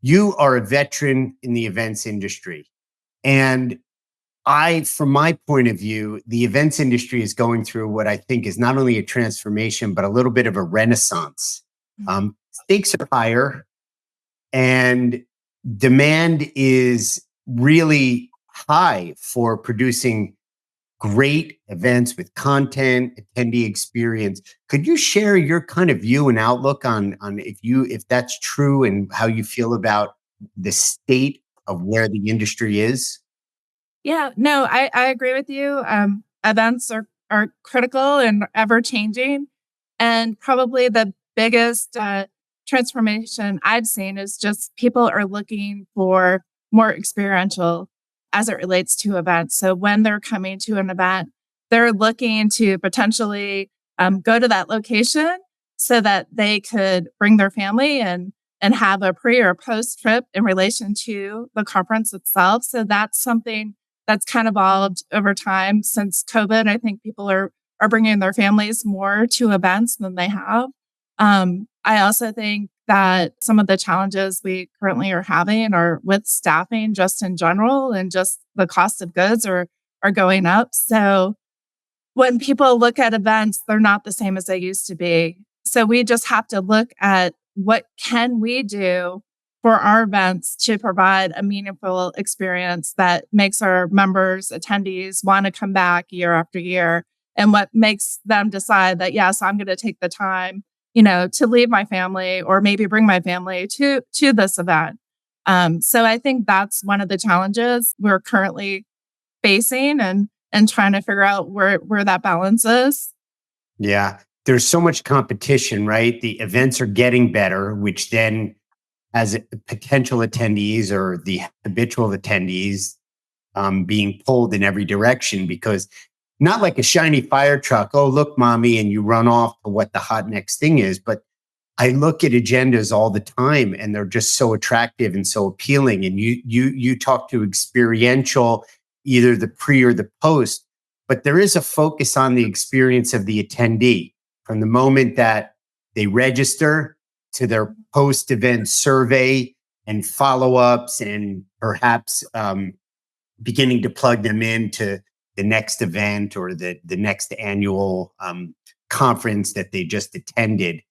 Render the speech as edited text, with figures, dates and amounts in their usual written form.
you are a veteran in the events industry. And from my point of view, the events industry is going through what I think is not only a transformation, but a little bit of a renaissance. Stakes are higher and demand is really high for producing great events with content, attendee experience. Could you share your kind of view and outlook on if that's true and how you feel about the state of where the industry is? Yeah, no, I agree with you. Events are critical and ever changing. And probably the biggest transformation I've seen is just people are looking for more experiential as it relates to events. So when they're coming to an event, they're looking to potentially go to that location so that they could bring their family and have a pre or post trip in relation to the conference itself. So that's something that's kind of evolved over time since COVID. I think people are bringing their families more to events than they have. I also think that some of the challenges we currently are having are with staffing just in general, and just the cost of goods are going up. So when people look at events, they're not the same as they used to be. So we just have to look at what can we do for our events to provide a meaningful experience that makes our members, attendees want to come back year after year, and what makes them decide that, yes, I'm going to take the time, to leave my family or maybe bring my family to this event. So I think that's one of the challenges we're currently facing and trying to figure out where that balance is. Yeah, there's so much competition, right? The events are getting better, which then as potential attendees or the habitual attendees being pulled in every direction, because not like a shiny fire truck, oh, look, mommy, and you run off to what the hot next thing is. But I look at agendas all the time and they're just so attractive and so appealing. And you talk to experiential, either the pre or the post, but there is a focus on the experience of the attendee from the moment that they register to their post-event survey and follow-ups, and perhaps beginning to plug them into the next event or the next annual conference that they just attended.